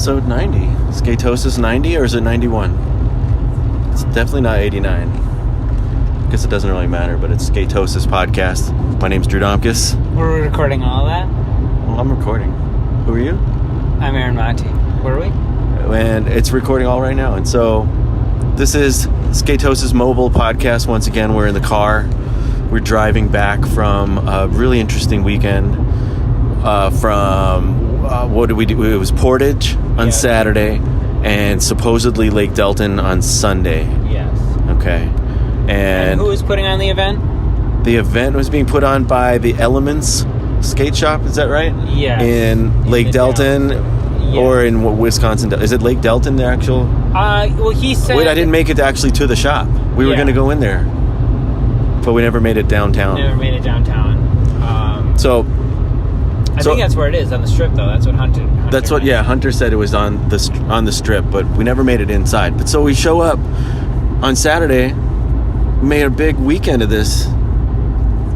episode 90. Skatosis 90, or is it 91? It's definitely not 89. I guess it doesn't really matter, but it's Skatosis podcast. My name's Drew Domkis. We're recording all of that? Well, I'm recording. Who are you? I'm Aaron Monty. Where are we? And it's recording all right now. And so this is Skatosis mobile podcast. Once again, we're in the car. We're driving back from a really interesting weekend what did we do? It was Portage on Saturday and supposedly Lake Delton on Sunday. Yes. Okay. And who was putting on the event? The event was being put on by the Elements Skate Shop. Is that right? Yes. In Lake Delton, or in Wisconsin? Is it Lake Delton, the actual? Well, he said... Wait, I didn't make it actually to the shop. We were going to go in there, but we never made it downtown. I think that's where it is, on the strip, though. That's what Hunter Hunter said it was on the strip, but we never made it inside. But so we show up on Saturday, made a big weekend of this.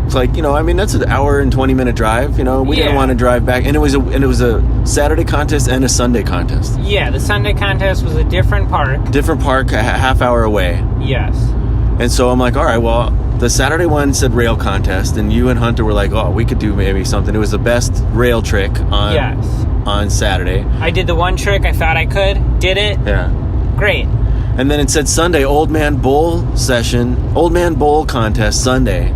It's like, that's an hour and 20-minute drive. We didn't want to drive back, and it was a Saturday contest and a Sunday contest. Yeah, the Sunday contest was a different park, a half hour away. Yes. And so I'm like, all right, well, the Saturday one said rail contest, and you and Hunter were like, oh, we could do maybe something. It was the best rail trick on Saturday. I did the one trick I thought I could, did it. Yeah. Great. And then it said Sunday, Old Man Bowl contest Sunday.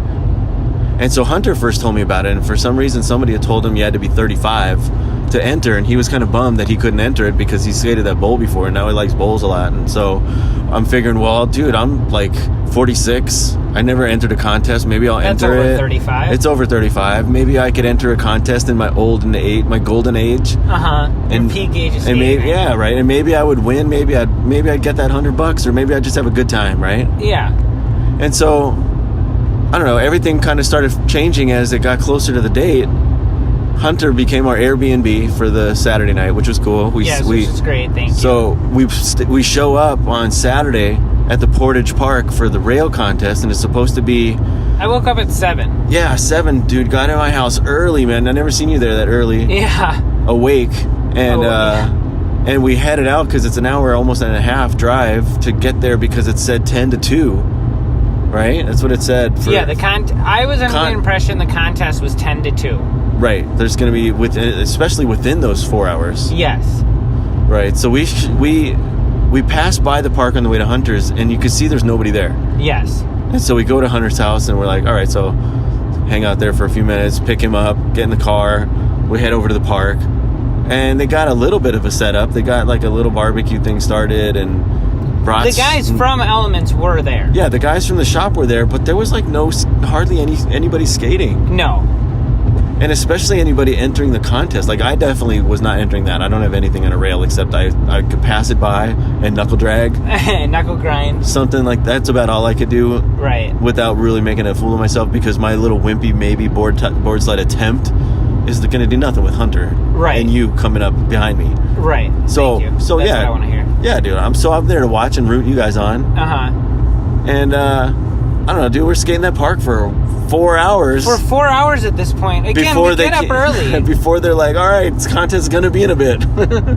And so Hunter first told me about it, and for some reason somebody had told him you had to be 35 to enter, and he was kind of bummed that he couldn't enter it because he skated that bowl before, and now he likes bowls a lot. And so I'm figuring, well, dude, I'm like 46. I never entered a contest. Maybe I'll enter it. That's over 35. It's over 35. Maybe I could enter a contest in my golden age. And peak age of skating. Right. And maybe I would win. Maybe I'd get that $100, or maybe I'd just have a good time, right? Yeah. And so, I don't know, everything kind of started changing as it got closer to the date. Hunter became our Airbnb for the Saturday night, which was cool. Which is great, thank you. So we show up on Saturday at the Portage Park for the rail contest, and it's supposed to be... I woke up at 7. Yeah, 7, dude. Got in my house early, man. I never seen you there that early. Yeah. Awake. And we headed out because it's an hour, almost and a half drive to get there because it said 10 to 2. Right? That's what it said. I was under the impression the contest was 10 to 2. Right. There's going to be, especially within those 4 hours. Yes. Right. So we passed by the park on the way to Hunter's, and you could see there's nobody there. Yes. And so we go to Hunter's house, and we're like, all right, so hang out there for a few minutes, pick him up, get in the car. We head over to the park, and they got a little bit of a setup. They got like a little barbecue thing started, and the guys from Elements were there. Yeah, the guys from the shop were there, but there was like hardly anybody skating. No. And especially anybody entering the contest. Like, I definitely was not entering that. I don't have anything on a rail except I could pass it by and knuckle drag. Knuckle grind. Something like that's about all I could do. Right. Without really making a fool of myself, because my little wimpy maybe board slide attempt is going to do nothing with Hunter. Right. And you coming up behind me. Right. So, Thank you. So that's yeah. what I want to hear. Yeah, dude. I'm there to watch and root you guys on. And I don't know, dude. We're skating that park for 4 hours. For 4 hours at this point. Again, we get up early. Before they're like, all right, this contest's going to be in a bit.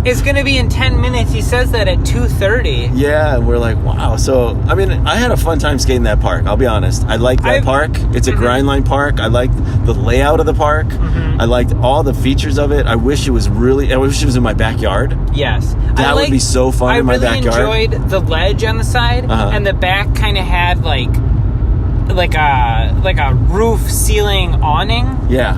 It's going to be in 10 minutes. He says that at 2:30. Yeah, and we're like, wow. So, I mean, I had a fun time skating that park. I'll be honest. I like that park. It's a grind line park. I liked the layout of the park. I liked all the features of it. I wish it was in my backyard. Yes. That would be so fun in my backyard. I really enjoyed the ledge on the side, and the back kind of had like a roof ceiling awning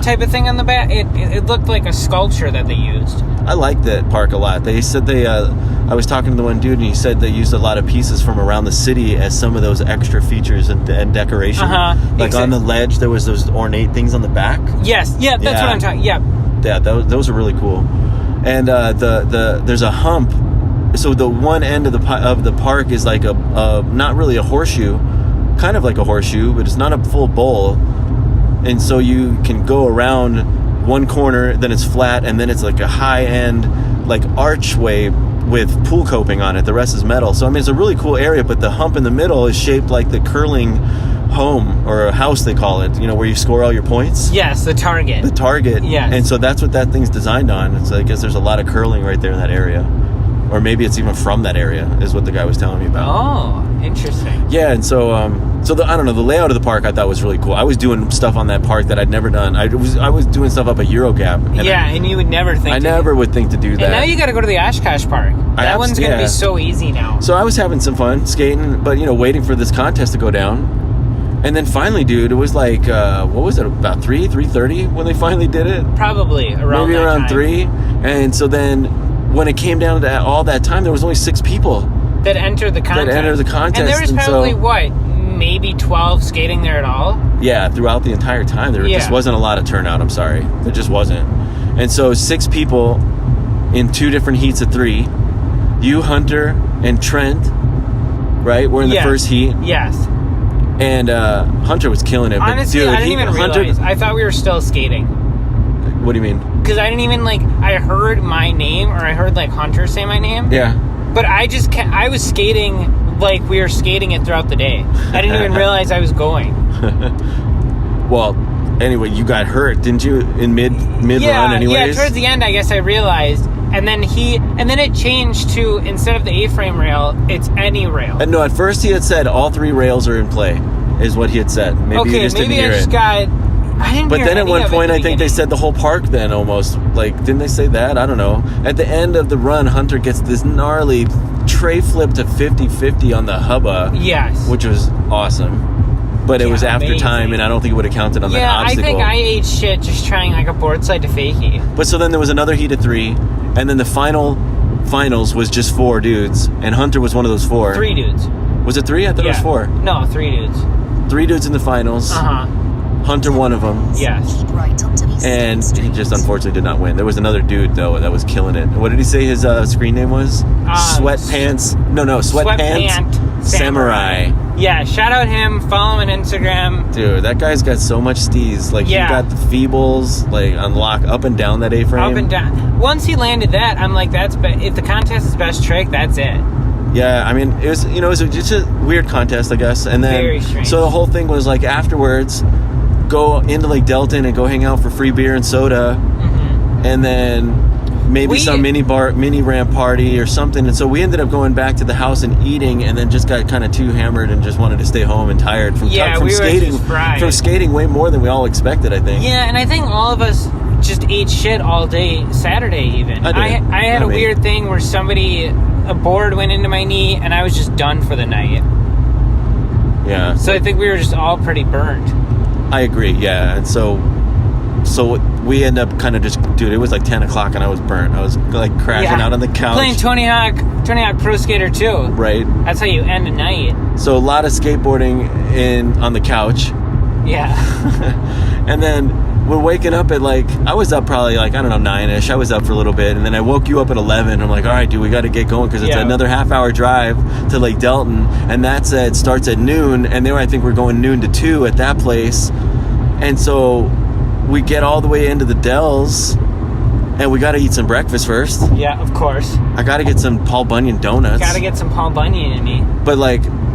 type of thing on the back. It looked like a sculpture that they used. I liked that park a lot. They said I was talking to the one dude, and he said they used a lot of pieces from around the city as some of those extra features and decoration. On the ledge, there was those ornate things on the back. Yes, yeah, that's what I'm talking. Yeah, those are really cool. And there's a hump. So the one end of the park is like a not really a horseshoe. Kind of like a horseshoe, but it's not a full bowl, and so you can go around one corner, then it's flat, and then it's like a high-end like archway with pool coping on it. The rest is metal. So I mean, it's a really cool area, but the hump in the middle is shaped like the curling home, or a house they call it, where you score all your points. Yes, the target. Yes. And so that's what that thing's designed on. It's, I guess there's a lot of curling right there in that area. or maybe it's even from that area, is what the guy was telling me about. Oh, interesting. Yeah, and so I don't know, the layout of the park I thought was really cool. I was doing stuff on that park that I'd never done. I was doing stuff up at Eurogap. And you would never think. I never would think to do that. And now you got to go to the Oshkosh Park. That one's going to be so easy now. So I was having some fun skating, but waiting for this contest to go down. And then finally, dude, it was like, what was it, about 3:30 when they finally did it? Probably around Maybe that around time. 3. And so then when it came down to all that time, there was only 6 people that entered the contest. And there was probably, maybe 12 skating there at all? Yeah, throughout the entire time. There just wasn't a lot of turnout, I'm sorry. There just wasn't. And so 6 people in 2 different heats of 3. You, Hunter, and Trent, right, were in the first heat. Yes. And Hunter was killing it. Honestly, but dude, I didn't even realize. I thought we were still skating. What do you mean? Because I didn't even, I heard my name, or I heard, Hunter say my name. Yeah. But I was skating like we were skating it throughout the day. I didn't even realize I was going. Well, anyway, you got hurt, didn't you, in mid-run anyways? Yeah, towards the end, I guess I realized. And then it changed to, instead of the A-frame rail, it's any rail. No, at first he had said all 3 rails are in play, is what he had said. Maybe you just didn't hear it. I didn't But hear then at any one of point, it I think they said the whole park then almost. Didn't they say that? I don't know. At the end of the run, Hunter gets this gnarly tray flip to 50-50 on the hubba. Yes. Which was awesome. But it was after time, and I don't think it would have counted on that obstacle. Yeah, I think I ate shit just trying a boardside to fakie. But so then there was another heat of 3, and then the finals was just 4 dudes, and Hunter was one of those 4. 3 dudes. Was it 3? I thought it was 4. No, 3 dudes. 3 dudes in the finals. Uh-huh. Hunter one of them. Yes. And he just unfortunately did not win. There was another dude, though, that was killing it. What did he say his screen name was? Sweatpants. Sweatpants Samurai. Yeah, shout out him. Follow him on Instagram. Dude, that guy's got so much steez. He got the feebles, unlock up and down that A-frame. Up and down. Once he landed that, I'm like, if the contest is best trick, that's it. Yeah, I mean, it was, it was just a weird contest, I guess. And then, very strange. So the whole thing was afterwards, go into Lake Delton and go hang out for free beer and soda, and then maybe some mini ramp party or something. And so we ended up going back to the house and eating, and then just got kind of too hammered and just wanted to stay home and tired from skating. From skating way more than we all expected, I think. Yeah, and I think all of us just ate shit all day Saturday even. I had a weird thing where a board went into my knee, and I was just done for the night. Yeah. So I think we were just all pretty burned. I agree, yeah. And so we end up kind of just, dude, it was 10 o'clock and I was burnt. I was crashing out on the couch. Playing Tony Hawk Pro Skater 2. Right. That's how you end a night. So a lot of skateboarding on the couch. Yeah. And then we're waking up at I was up probably 9ish. I was up for a little bit, and then I woke you up at 11. I'm like, all right, dude, we got to get going because it's another half-hour drive to Lake Delton, and that said starts at noon, and I think we're going noon to 2 at that place, and so we get all the way into the Dells, and we got to eat some breakfast first. Yeah, of course. I got to get some Paul Bunyan donuts. Got to get some Paul Bunyan in me. But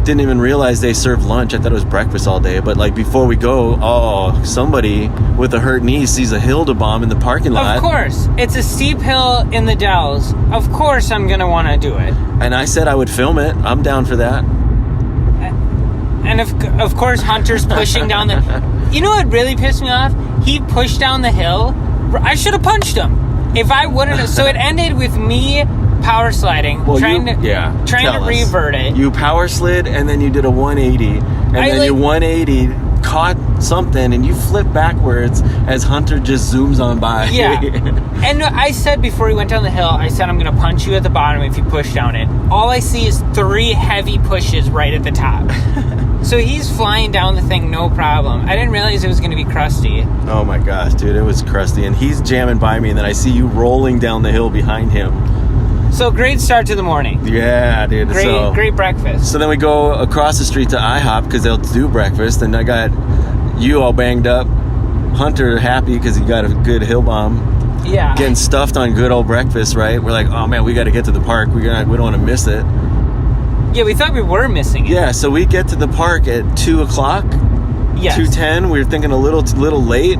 didn't even realize they served lunch. I thought it was breakfast all day. But before we go, somebody with a hurt knee sees a Hilda-bomb in the parking lot. Of course. It's a steep hill in the Dells. Of course I'm going to want to do it. And I said I would film it. I'm down for that. And of course Hunter's pushing down the... You know what really pissed me off? He pushed down the hill. I should have punched him. If I wouldn't have... So it ended with me power sliding, trying to revert it. You power slid, and then you did a 180, and then your 180 caught something, and you flip backwards as Hunter just zooms on by. Yeah. And I said before he went down the hill, I said I'm going to punch you at the bottom if you push down it. All I see is 3 heavy pushes right at the top. So he's flying down the thing, no problem. I didn't realize it was going to be crusty. Oh my gosh, dude, it was crusty, and he's jamming by me, and then I see you rolling down the hill behind him. So great start to the morning. Yeah, dude. Great breakfast. So then we go across the street to IHOP because they'll do breakfast, and I got you all banged up. Hunter happy because he got a good hill bomb. Yeah. Getting stuffed on good old breakfast, right? We're like, oh man, we got to get to the park. We don't want to miss it. Yeah, we thought we were missing it. Yeah, so we get to the park at 2 o'clock. Yes. 2:10. We were thinking a little late.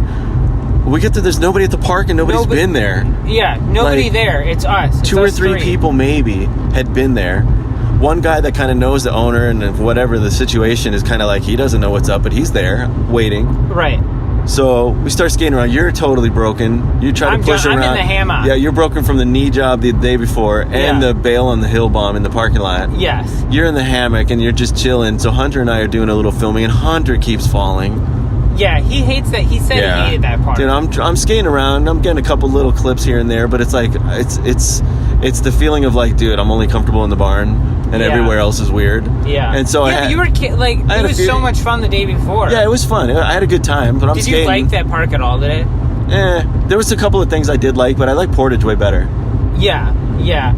We get there, there's nobody at the park and nobody's been there. Yeah, nobody Like, there. It's us. It's 2 or us 3 people maybe had been there. One guy that kind of knows the owner and whatever the situation is kind of like, he doesn't know what's up, but he's there waiting. Right. So we start skating around. You're totally broken. You try to push around. I'm in the hammock. Yeah, you're broken from the knee job the day before and the bail on the hill bomb in the parking lot. Yes. You're in the hammock and you're just chilling. So Hunter and I are doing a little filming, and Hunter keeps falling. Yeah, he hates that. He said he hated that part. Dude, I'm skating around. I'm getting a couple little clips here and there, but it's like it's the feeling of like, dude, I'm only comfortable in the barn, and everywhere else is weird. Yeah. And so you were it was so much fun the day before. Yeah, it was fun. I had a good time. But Did you like that park at all today? There was a couple of things I did like, but I like Portage way better. Yeah.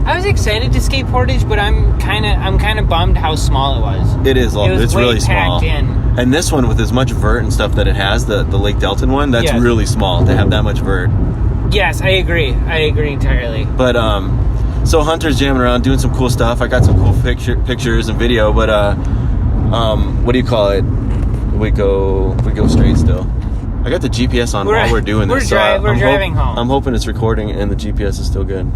I was excited to skate Portage, but I'm kind of bummed how small it was. It is. It's really small. Packed in. And this one, with as much vert and stuff that it has, the Lake Delton one, that's really small to have that much vert. Yes, I agree entirely. But so Hunter's jamming around, doing some cool stuff. I got some cool pictures and video. But what do you call it? We go straight still. I got the GPS on while we're doing this. We're driving home. I'm hoping it's recording and the GPS is still good.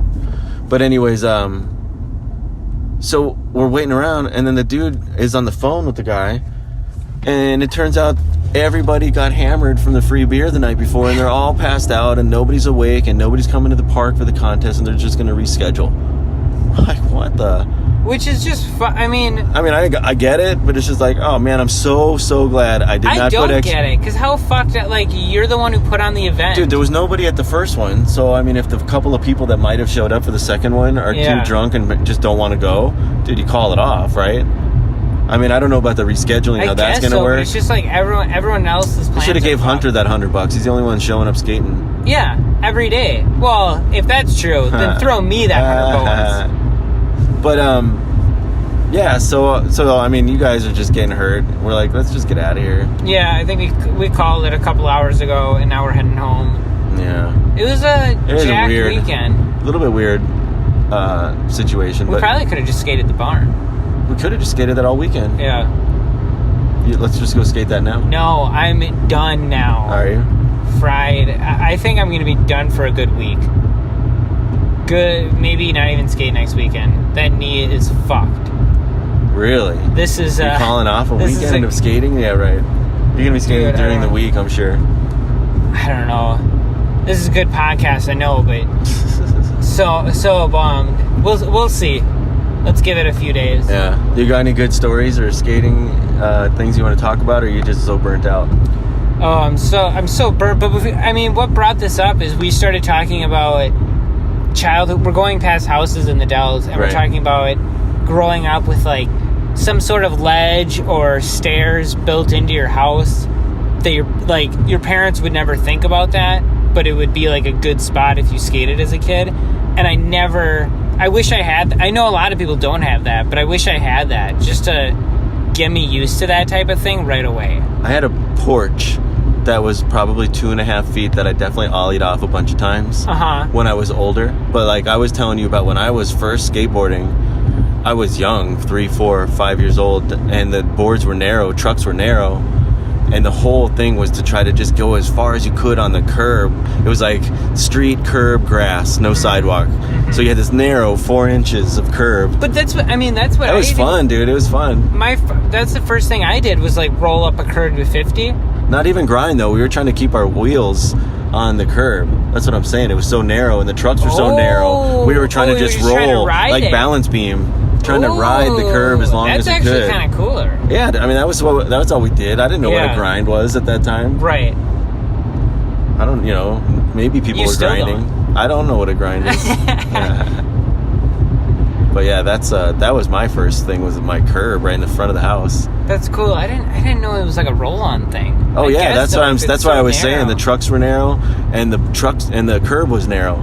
But anyways, so we're waiting around, and then the dude is on the phone with the guy, and it turns out everybody got hammered from the free beer the night before, and they're all passed out, and nobody's awake, and nobody's coming to the park for the contest, and they're just going to reschedule. Like, what the? Which is just fun. I get it, but it's just like, oh man, I'm so glad I did not put I don't get it, because how fucked up, like, you're the one who put on the event. Dude, there was nobody at the first one, so I mean, if the couple of people that might have showed up for the second one are too drunk and just don't want to go, dude, you call it off, right? I mean, I don't know about the rescheduling, how that's going to work. But it's just like everyone else's plans. They should have gave Hunter that $100. He's the only one showing up skating. Yeah, every day. Well, if that's true, then throw me that $100. But yeah. So I mean, you guys are just getting hurt. We're like, let's just get out of here. Yeah, I think we called it a couple hours ago, and now we're heading home. Yeah. It was a jacked weekend. A little bit weird situation. We probably could have just skated the barn. We could have just skated that all weekend. Yeah. Let's just go skate that now. No, I'm done now. Are you? Fried. I think I'm going to be done for a good week. Good. Maybe not even skate next weekend. That knee is fucked. Really? This is... You're calling off a weekend of skating? Yeah, right. You're going to be skating during the week, I'm sure. I don't know. This is a good podcast, I know, but... so bummed. We'll see. Let's give it a few days. Yeah. You got any good stories or skating things you want to talk about, or are you just so burnt out? Oh, I'm so burnt. But what brought this up is we started talking about childhood. We're going past houses in the Dells, and we're talking about growing up with like some sort of ledge or stairs built into your house that your parents would never think about that, but it would be like a good spot if you skated as a kid. And I wish I had. I know a lot of people don't have that, but I wish I had that just to get me used to that type of thing right away. I had a porch that was probably 2.5 feet that I definitely ollied off a bunch of times when I was older. But like I was telling you about when I was first skateboarding, I was young, 3, 4, 5 years old, and the boards were narrow, trucks were narrow. And the whole thing was to try to just go as far as you could on the curb. It was like street, curb, grass, no sidewalk. So you had this narrow 4 inches of curb. But that's what That was fun, dude. It was fun. That's the first thing I did was like roll up a curb to 50. Not even grind though. We were trying to keep our wheels on the curb. That's what I'm saying. It was so narrow, and the trucks were so narrow. We were trying to just roll like balance beam. Trying to ride the curb as long as we could. That's actually kind of cooler. Yeah, I mean that was all we did. I didn't know what a grind was at that time. Right. I don't, maybe people were grinding. I don't know what a grind is. But yeah, that was my first thing, was my curb right in the front of the house. That's cool. I didn't know it was like a roll-on thing. Oh yeah, that's why I was saying the trucks were narrow, and the curb was narrow.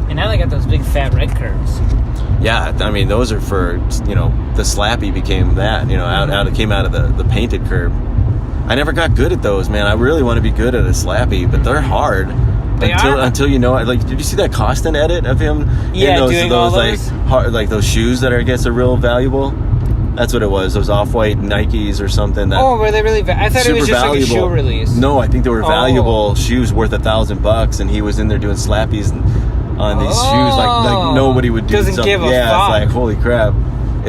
And now they got those big fat red curves. Yeah, I mean those are for the slappy became that it came out of the painted curb. I never got good at those, man. I really want to be good at a slappy, but they're hard. Until like, did you see that Costin edit of him? Yeah, in those doing all those like those shoes that I guess are real valuable. That's what it was. Those off-white Nikes or something. That Oh, were they really? I thought it was just like a shoe release. No, I think they were valuable shoes worth $1,000, and he was in there doing slappies on these shoes like nobody would do. Doesn't give a fuck. Yeah, it's like holy crap.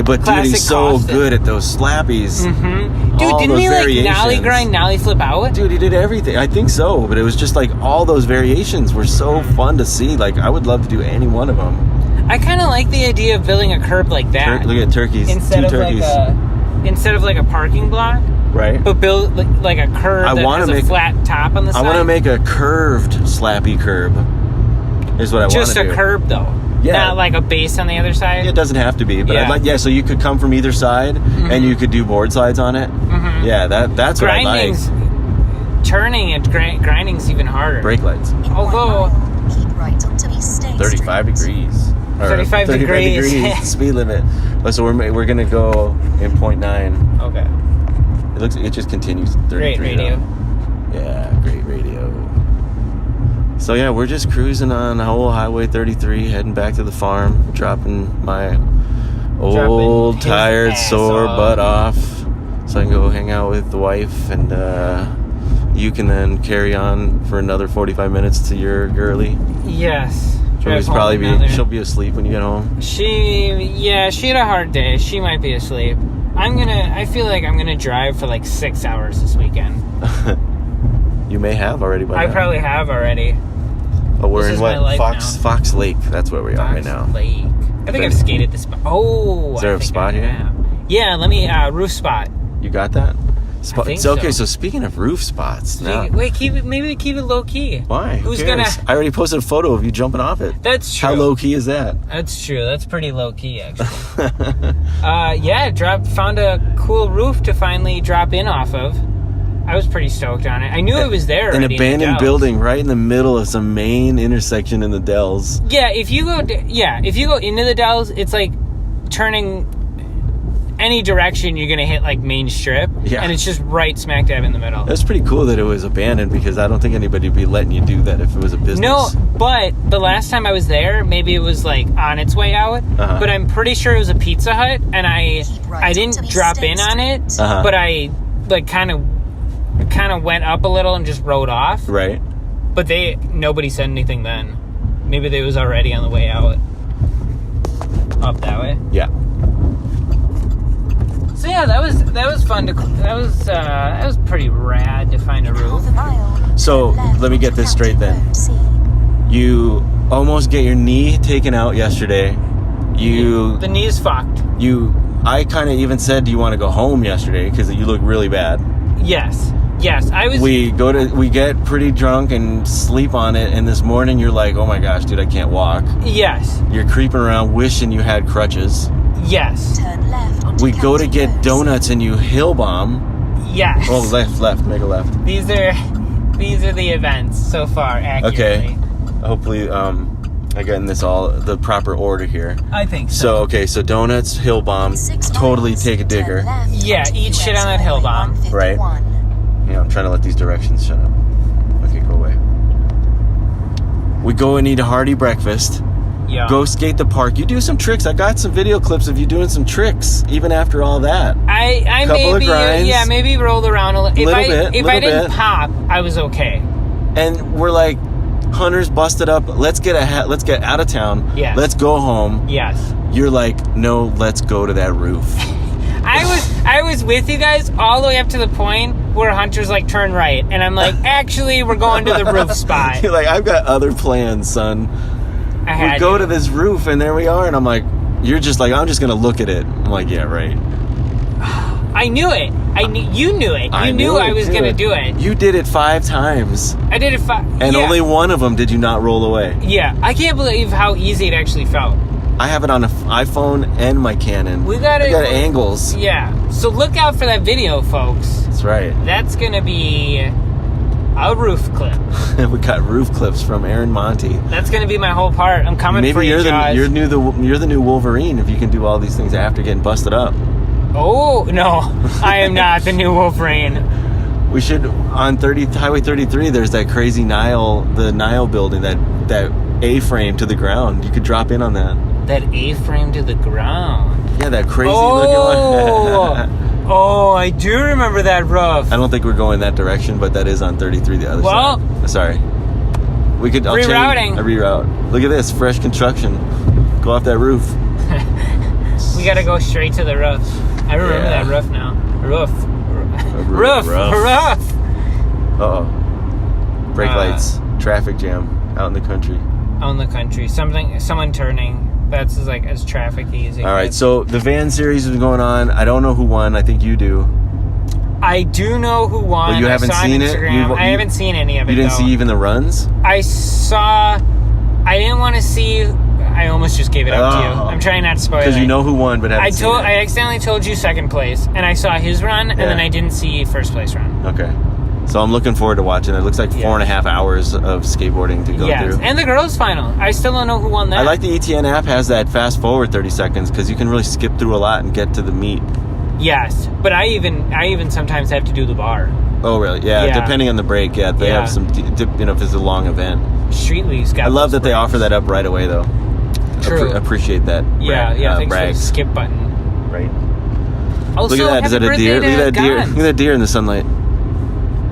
But Classic dude, he's so Costin. good at those slappies. Mm-hmm. Dude, All didn't those he like variations. nollie grind, nollie flip out? Dude, he did everything. I think so, but it was just like all those variations were so fun to see. Like I would love to do any one of them. I kind of like the idea of building a curb like that. Look at turkeys. Instead Two of turkeys. instead of like a parking block, right? but build like a curb that has a flat top on the side. I want to make a curved slappy curb. Is what I want to do. Just a curb though. Yeah. Not like a base on the other side. It doesn't have to be, but I'd like so you could come from either side and you could do board slides on it. Mm-hmm. Yeah, that's what I like. Turning and grinding's even harder. Brake lights. Although keep right onto East State 35 degrees. Or 35 degrees. Speed limit. So we're gonna go in 0.9. Okay. It just continues 33. Great radio. Yeah, great radio. So yeah, we're just cruising on whole Highway 33, heading back to the farm, dropping my old tired sore butt off, so I can go hang out with the wife, and you can then carry on for another 45 minutes to your girly. Yes. She'll be asleep when you get home. She had a hard day. She might be asleep. I feel like I'm gonna drive for like 6 hours this weekend. You may have already by I now. probably have already. Oh, we're This in is what? my life now. Fox Lake. That's where we are right now. Lake. I think I've skated this spot. Oh, Is there a spot here? Yeah, let me roof spot. You got that? I think okay, so. so speaking of roof spots, now. Wait, keep it low key. Why? Who's Who cares? gonna? I already posted a photo of you jumping off it. That's true. How low key is that? That's true. That's pretty low key, actually. Found a cool roof to finally drop in off of. I was pretty stoked on it. I knew it was there. An already abandoned in the Dells. building right in the middle of some main intersection in the Dells. Yeah, if you go into the Dells, it's like turning any direction, you're gonna hit like Main Strip, and it's just right smack dab in the middle. That's pretty cool that it was abandoned, because I don't think anybody would be letting you do that if it was a business. No, but the last time I was there, maybe it was like on its way out, but I'm pretty sure it was a Pizza Hut, and I didn't drop in on it, but I like kind of went up a little and just rode off. Right. But nobody said anything then. Maybe they was already on the way out. Up that way. Yeah. So yeah, that was fun that was pretty rad to find a roof. So let me get this straight then. You almost get your knee taken out yesterday. The knee is fucked. I kind of even said, do you want to go home yesterday, because you look really bad. Yes, I was. We get pretty drunk and sleep on it, and this morning you're like, oh my gosh, dude, I can't walk. Yes. You're creeping around wishing you had crutches. Yes. Turn left onto We go to County get Road. donuts and you hill bomb. Yes. Oh, left, make a left. These are the events so far, accurately. Okay. Hopefully, I got in this all the proper order here. I think so. So donuts, hill bomb, 6 totally miles, take a digger. turn left Yeah, onto eat shit US on that hill bomb. Right. 151. Yeah, I'm trying to let these directions shut up. Okay, go away. We go and eat a hearty breakfast. Yeah. Go skate the park. You do some tricks. I got some video clips of you doing some tricks, even after all that. I Couple of maybe grinds. maybe rolled around a little. If Little I didn't bit. pop, I was okay. And we're like, Hunter's busted up. Let's get out of town. Yes. Let's go home. Yes. You're like, no, let's go to that roof. I was with you guys all the way up to the point where Hunter's like, turn right, and I'm like, actually, we're going to the roof spot. You're like, I've got other plans, son. We go to this roof, and there we are, and I'm like, you're just like, I'm just gonna look at it. I'm like, yeah, right. I knew it. You knew it. You knew I was gonna do it. You did it 5 times, I did it 5. and only one of them did you not roll away. Yeah, I can't believe how easy it actually felt. I have it on an iPhone and my Canon. We got I got angles. Yeah. So look out for that video, folks. That's right. That's gonna be a roof clip. We got roof clips from Aaron Monty. That's gonna be my whole part. I'm coming for Maybe you, Jaws. you're the new Wolverine if you can do all these things after getting busted up. Oh no, I am not the new Wolverine. We should on Highway 33. There's that crazy the Nile building that A-frame to the ground. You could drop in on that. That A-frame to the ground. Yeah, that crazy looking one. Oh, I do remember that roof. I don't think we're going that direction, but that is on 33 the other Well, side. Sorry. We could... Rerouting. A reroute. Look at this. Fresh construction. Go off that roof. We gotta go straight to the roof. I remember that roof now. Roof. Roof. Uh-oh. Brake lights. Traffic jam out in the country. Out in the country. Someone turning. That's as traffic-y as it All right, gets. so the van series is going on. I don't know who won. I think you do. I do know who won. Well, you haven't seen it? I haven't seen any of it, You didn't see even the runs? I didn't want to see... I almost just gave it up to you. I'm trying not to spoil it. Because you know who won, but haven't seen it. I accidentally told you second place, and I saw his run, and then I didn't see first place run. Okay. So I'm looking forward to watching it. It looks like 4.5 hours of skateboarding to go through. And the girls' final. I still don't know who won that. I like the ETN app has that fast forward 30 seconds because you can really skip through a lot and get to the meat. Yes, but I even sometimes have to do the bar. Oh, really? Yeah, depending on the break, they have some, if it's a long event. Streetly's got I love that they offer that up right away, though. True. Appreciate that. Thanks for the brags. skip button. Right. Also, Look at that. Is that a deer? Look at that deer. Look at that deer in the sunlight.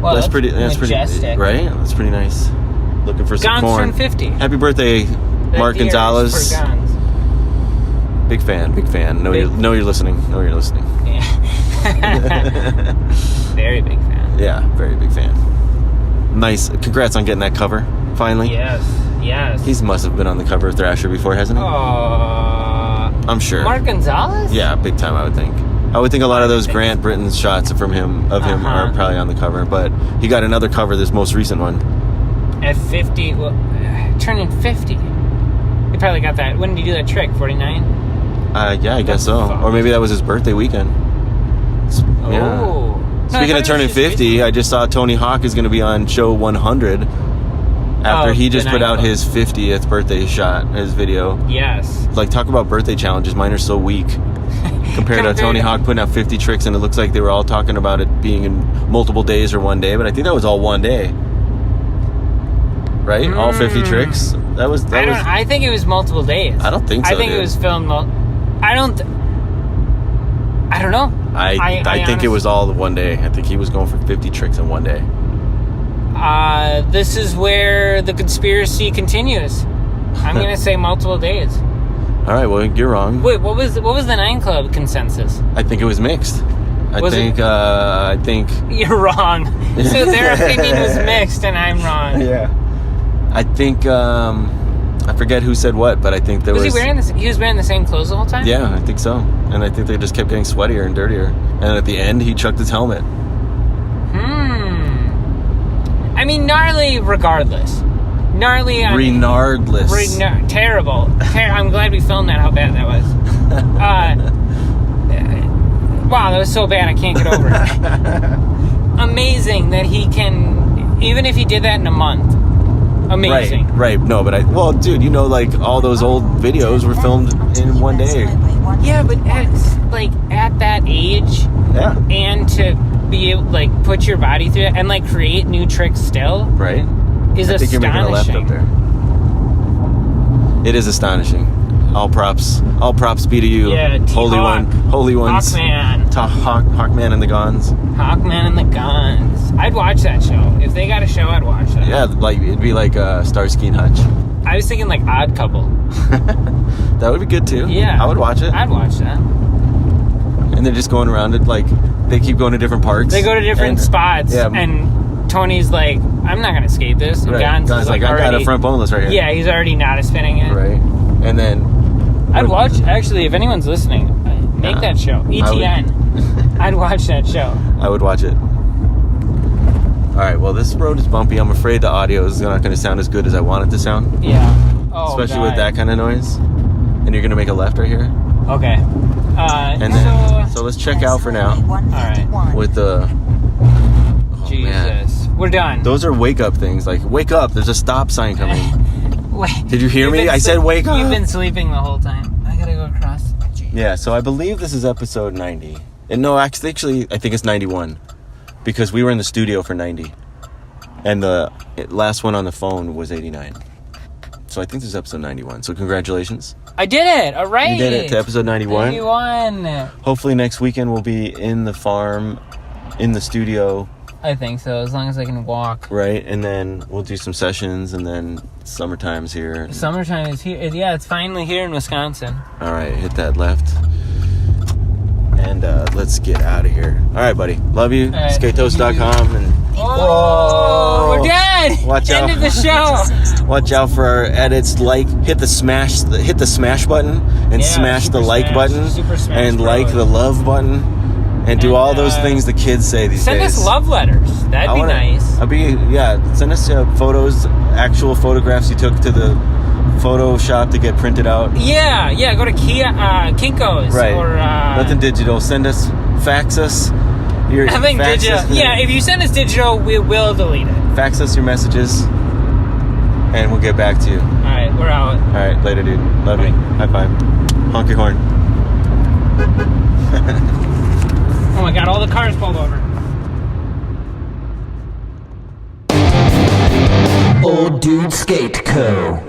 Well, That's pretty majestic. right? That's pretty nice. Looking for some Gons corn. turned 50. Happy birthday, Mark deer is Gonzalez. for Gons. Big fan. Know you're listening. Yeah. Very big fan. Yeah, very big fan. Nice. Congrats on getting that cover, finally. Yes. He must have been on the cover of Thrasher before, hasn't he? I'm sure. Mark Gonzalez? Yeah, big time, I would think. I would think a lot of those Grant Britain shots of him are probably on the cover, but he got another cover, this most recent one. At 50, turning 50. He probably got that. When did he do that trick? 49? Yeah, I guess so. Or maybe that was his birthday weekend. Yeah. Oh. Speaking of turning 50, I just saw Tony Hawk is going to be on show 100 after he just put out his 50th birthday shot, his video. Yes. Talk about birthday challenges. Mine are so weak compared to Tony Hawk putting out 50 tricks, and it looks like they were all talking about it being in multiple days or one day, but I think that was all one day. Right? All 50 tricks? I think it was multiple days. I don't think so. I think it was filmed I don't know. I think it was all one day. I think he was going for 50 tricks in one day. This is where the conspiracy continues. I'm going to say multiple days. All right, well, you're wrong. Wait, what was the 9 Club consensus? I think it was mixed. I think you're wrong. So their opinion was mixed, and I'm wrong. Yeah. I think I forget who said what, but I think there was. He was wearing the same clothes the whole time? Yeah, I think so. And I think they just kept getting sweatier and dirtier. And at the end, he chucked his helmet. I mean, gnarly regardless. Gnarly. Renardless. Terrible. I'm glad we filmed that, how bad that was. Wow, that was so bad I can't get over it. Amazing that he can, even if he did that in a month. Amazing. Right. No, but dude, all those old videos were filmed in one day. Yeah, but at that age, and to be able put your body through it and create new tricks still, right, is I think astonishing. You're making a left up there. It is astonishing. All props be to you. Yeah, holy ones. Hawkman. Hawkman and the Gons. Hawkman and the Gons. I'd watch that show. If they got a show, I'd watch that. Yeah, it'd be like Starsky and Hutch. I was thinking Odd Couple. That would be good too. Yeah. I would watch it. I'd watch that. And they're just going around it, they keep going to different parks. They go to different spots, and Tony's like, I'm not going to skate this. And Gons is I got a front boneless right here. Yeah, he's already not spinning it. Right. And then... I'd watch, actually, if anyone's listening, make that show. ETN. I'd watch that show. I would watch it. All right, well, this road is bumpy. I'm afraid the audio is not going to sound as good as I want it to sound. Yeah. Oh, especially with that kind of noise. And you're going to make a left right here. Okay. And then, so let's check out for now. All right. With the... Oh, Jesus. Man. We're done. Those are wake-up things. Wake up. There's a stop sign coming. Wait. Did you hear me? I said wake up. You've been sleeping the whole time. I got to go across. Yeah, so I believe this is episode 90. And no, actually, I think it's 91. Because we were in the studio for 90. And the last one on the phone was 89. So I think this is episode 91. So congratulations. I did it. All right. You did it to episode 91. 91. Hopefully next weekend we'll be in the farm, in the studio. I think so, as long as I can walk. Right, and then we'll do some sessions, and then summertime's here. Summertime is here. Yeah, it's finally here in Wisconsin. All right, hit that left. And let's get out of here. All right, buddy. Love you. All right. Skatosis.com. And Oh, we're dead. Watch End out. of the show. watch out for our edits. Hit the smash button, and Yeah, smash the Super like Smash, button, Super Smash and Bros. like the love button, and do And, all those things the kids say these Send days. us love letters. That'd be nice. Send us photos, actual photographs you took to the photo shop to get printed out. Yeah, go to Kinko's. Right. Or, Nothing digital. Fax us. Nothing fax digital. us- Yeah, if you send us digital, we will delete it. Fax us your messages, and we'll get back to you. All right, we're out. All right, later, dude. Love you. High five. Honk your horn. Oh my God, all the cars pulled over. Old Dude Skate Co.